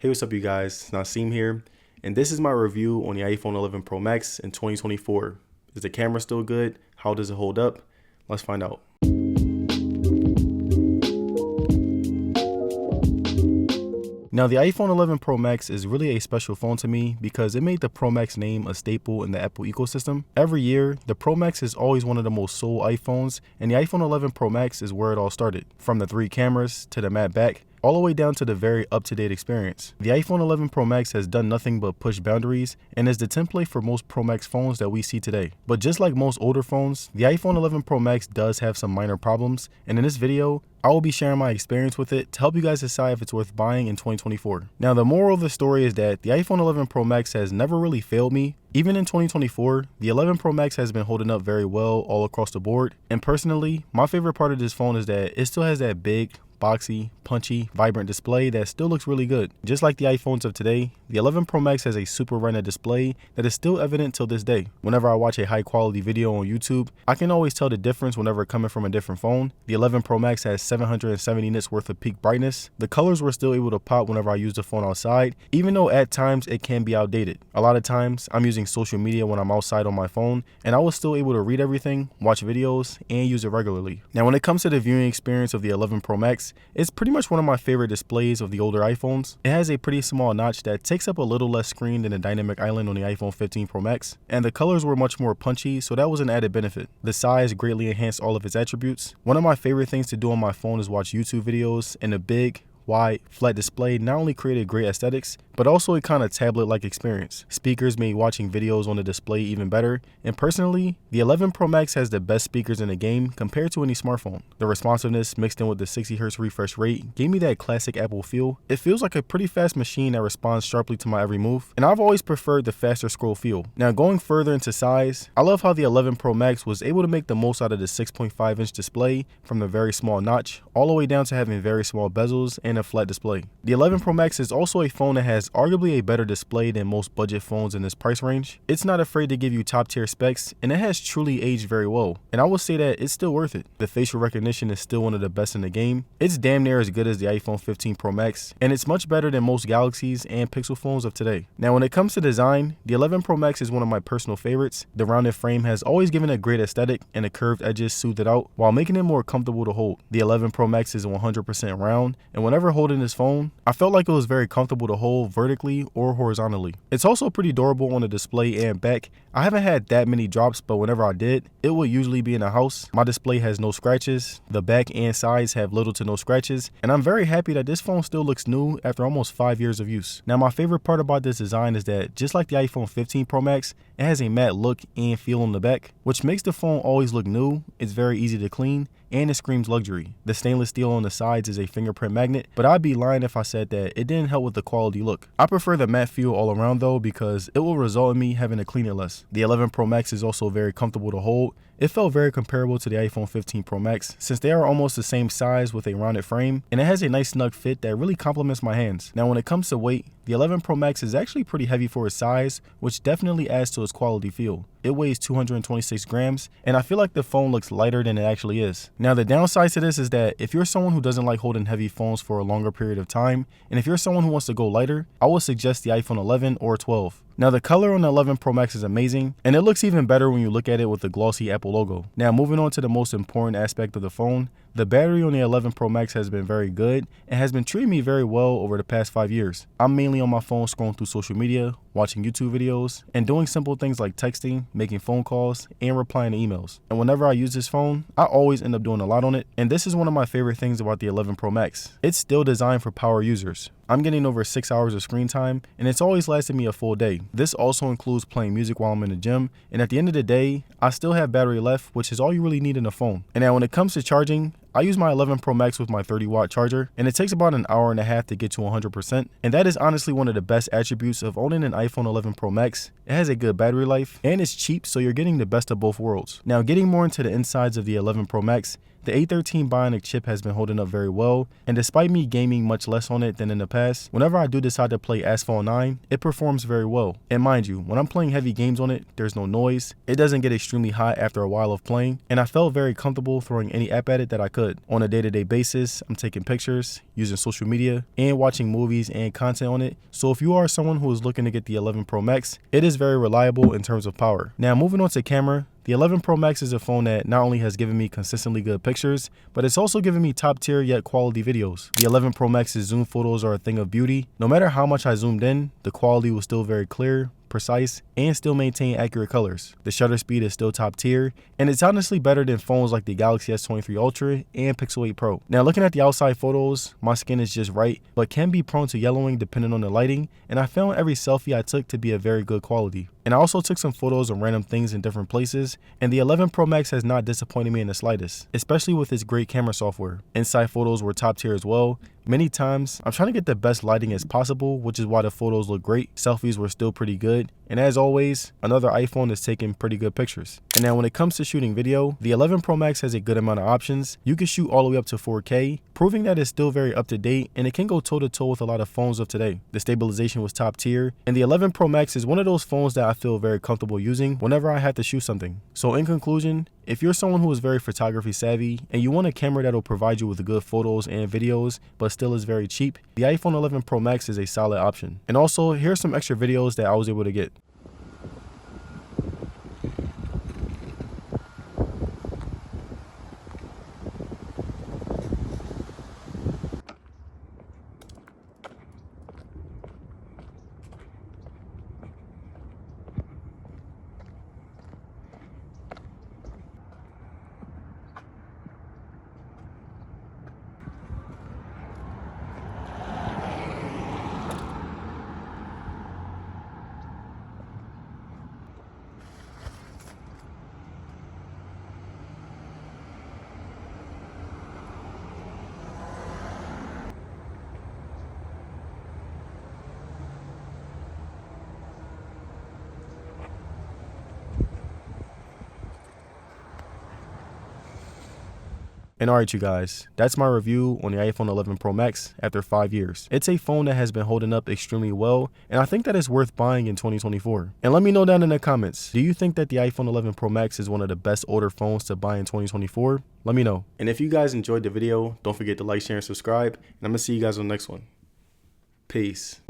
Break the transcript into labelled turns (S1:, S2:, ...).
S1: Hey, what's up you guys, Nasim here, and this is my review on the iPhone 11 Pro Max in 2024. Is the camera still good? How does it hold up? Let's find out. Now, the iPhone 11 Pro Max is really a special phone to me because it made the Pro Max name a staple in the Apple ecosystem. Every year, the Pro Max is always one of the most sold iPhones, and the iPhone 11 Pro Max is where it all started. From the 3 cameras to the matte back, all the way down to the very up-to-date experience. The iPhone 11 Pro Max has done nothing but push boundaries and is the template for most Pro Max phones that we see today. But just like most older phones, the iPhone 11 Pro Max does have some minor problems, and in this video, I will be sharing my experience with it to help you guys decide if it's worth buying in 2024. Now, the moral of the story is that the iPhone 11 Pro Max has never really failed me. Even in 2024, the 11 Pro Max has been holding up very well all across the board. And personally, my favorite part of this phone is that it still has that big, boxy, punchy, vibrant display that still looks really good. Just like the iPhones of today, the 11 Pro Max has a super retina display that is still evident till this day. Whenever I watch a high quality video on YouTube, I can always tell the difference whenever coming from a different phone. The 11 Pro Max has 770 nits worth of peak brightness. The colors were still able to pop whenever I use the phone outside, even though at times it can be outdated. A lot of times I'm using social media when I'm outside on my phone, and I was still able to read everything, watch videos, and use it regularly. Now, when it comes to the viewing experience of the 11 Pro Max, it's pretty much one of my favorite displays of the older iPhones. It has a pretty small notch that takes up a little less screen than the dynamic island on the iPhone 15 Pro Max, and the colors were much more punchy, so that was an added benefit. The size greatly enhanced all of its attributes. One of my favorite things to do on my phone is watch YouTube videos, and the big, wide, flat display not only created great aesthetics, but also a kind of tablet-like experience. Speakers made watching videos on the display even better, and personally, the 11 Pro Max has the best speakers in the game compared to any smartphone. The responsiveness mixed in with the 60Hz refresh rate gave me that classic Apple feel. It feels like a pretty fast machine that responds sharply to my every move, and I've always preferred the faster scroll feel. Now, going further into size, I love how the 11 Pro Max was able to make the most out of the 6.5-inch display, from the very small notch all the way down to having very small bezels and a flat display. The 11 Pro Max is also a phone that has arguably a better display than most budget phones in this price range. It's not afraid to give you top tier specs, and it has truly aged very well, and I will say that it's still worth it. The facial recognition is still one of the best in the game. It's damn near as good as the iPhone 15 Pro Max, and it's much better than most Galaxies and Pixel phones of today. Now, when it comes to design, the 11 Pro Max is one of my personal favorites. The rounded frame has always given a great aesthetic, and the curved edges soothe it out while making it more comfortable to hold. The 11 Pro Max is 100% round, and whenever holding this phone, I felt like it was very comfortable to hold vertically or horizontally. It's also pretty durable on the display and back. I haven't had that many drops, but whenever I did, it would usually be in a house. My display has no scratches, the back and sides have little to no scratches, and I'm very happy that this phone still looks new after almost 5 years of use. Now, my favorite part about this design is that just like the iPhone 15 Pro Max, it has a matte look and feel on the back, which makes the phone always look new. It's very easy to clean, and it screams luxury. The stainless steel on the sides is a fingerprint magnet, but I'd be lying if I said that it didn't help with the quality look. I prefer the matte feel all around though, because it will result in me having to clean it less. The 11 Pro Max is also very comfortable to hold. It felt very comparable to the iPhone 15 Pro Max, since they are almost the same size with a rounded frame, and it has a nice snug fit that really complements my hands. Now, when it comes to weight, the 11 Pro Max is actually pretty heavy for its size, which definitely adds to its quality feel. It weighs 226 grams, and I feel like the phone looks lighter than it actually is. Now, the downside to this is that if you're someone who doesn't like holding heavy phones for a longer period of time, and if you're someone who wants to go lighter, I would suggest the iPhone 11 or 12. Now, the color on the 11 Pro Max is amazing, and it looks even better when you look at it with the glossy Apple logo. Now, moving on to the most important aspect of the phone, the battery on the 11 Pro Max has been very good and has been treating me very well over the past 5 years. I'm mainly on my phone scrolling through social media, watching YouTube videos, and doing simple things like texting, making phone calls, and replying to emails. And whenever I use this phone, I always end up doing a lot on it, and this is one of my favorite things about the 11 Pro Max. It's still designed for power users. I'm getting over 6 hours of screen time, and it's always lasted me a full day. This also includes playing music while I'm in the gym, and at the end of the day, I still have battery left, which is all you really need in a phone. And now when it comes to charging, I use my 11 Pro Max with my 30-watt charger, and it takes about an hour and a half to get to 100%, and that is honestly one of the best attributes of owning an iPhone 11 Pro Max. It has a good battery life, and it's cheap, so you're getting the best of both worlds. Now, getting more into the insides of the 11 Pro Max, The A13 Bionic chip has been holding up very well, and despite me gaming much less on it than in the past, whenever I do decide to play Asphalt 9, it performs very well. And mind you, when I'm playing heavy games on it, there's no noise, it doesn't get extremely hot after a while of playing, and I felt very comfortable throwing any app at it that I could. On a day-to-day basis, I'm taking pictures, using social media, and watching movies and content on it, so if you are someone who is looking to get the 11 Pro Max, it is very reliable in terms of power. Now moving on to camera, the 11 Pro Max is a phone that not only has given me consistently good pictures, but it's also given me top tier yet quality videos. The 11 Pro Max's zoom photos are a thing of beauty. No matter how much I zoomed in, the quality was still very clear, precise, and still maintain accurate colors. The shutter speed is still top tier, and it's honestly better than phones like the Galaxy S23 Ultra and Pixel 8 Pro. Now looking at the outside photos, my skin is just right, but can be prone to yellowing depending on the lighting, and I found every selfie I took to be a very good quality. And I also took some photos of random things in different places, and the 11 Pro Max has not disappointed me in the slightest, especially with its great camera software. Inside photos were top tier as well. Many times, I'm trying to get the best lighting as possible, which is why the photos look great. Selfies were still pretty good, and as always, another iPhone is taking pretty good pictures. And now when it comes to shooting video, the 11 Pro Max has a good amount of options. You can shoot all the way up to 4K, proving that it's still very up to date, and it can go toe to toe with a lot of phones of today. The stabilization was top tier, and the 11 Pro Max is one of those phones that I feel very comfortable using whenever I have to shoot something. So in conclusion, if you're someone who is very photography savvy and you want a camera that'll provide you with good photos and videos but still is very cheap, the iPhone 11 Pro Max is a solid option. And also, here's some extra videos that I was able to get. And alright you guys, that's my review on the iPhone 11 Pro Max after 5 years. It's a phone that has been holding up extremely well, and I think that it's worth buying in 2024. And let me know down in the comments, do you think that the iPhone 11 Pro Max is one of the best older phones to buy in 2024? Let me know. And if you guys enjoyed the video, don't forget to like, share, and subscribe, and I'm going to see you guys on the next one. Peace.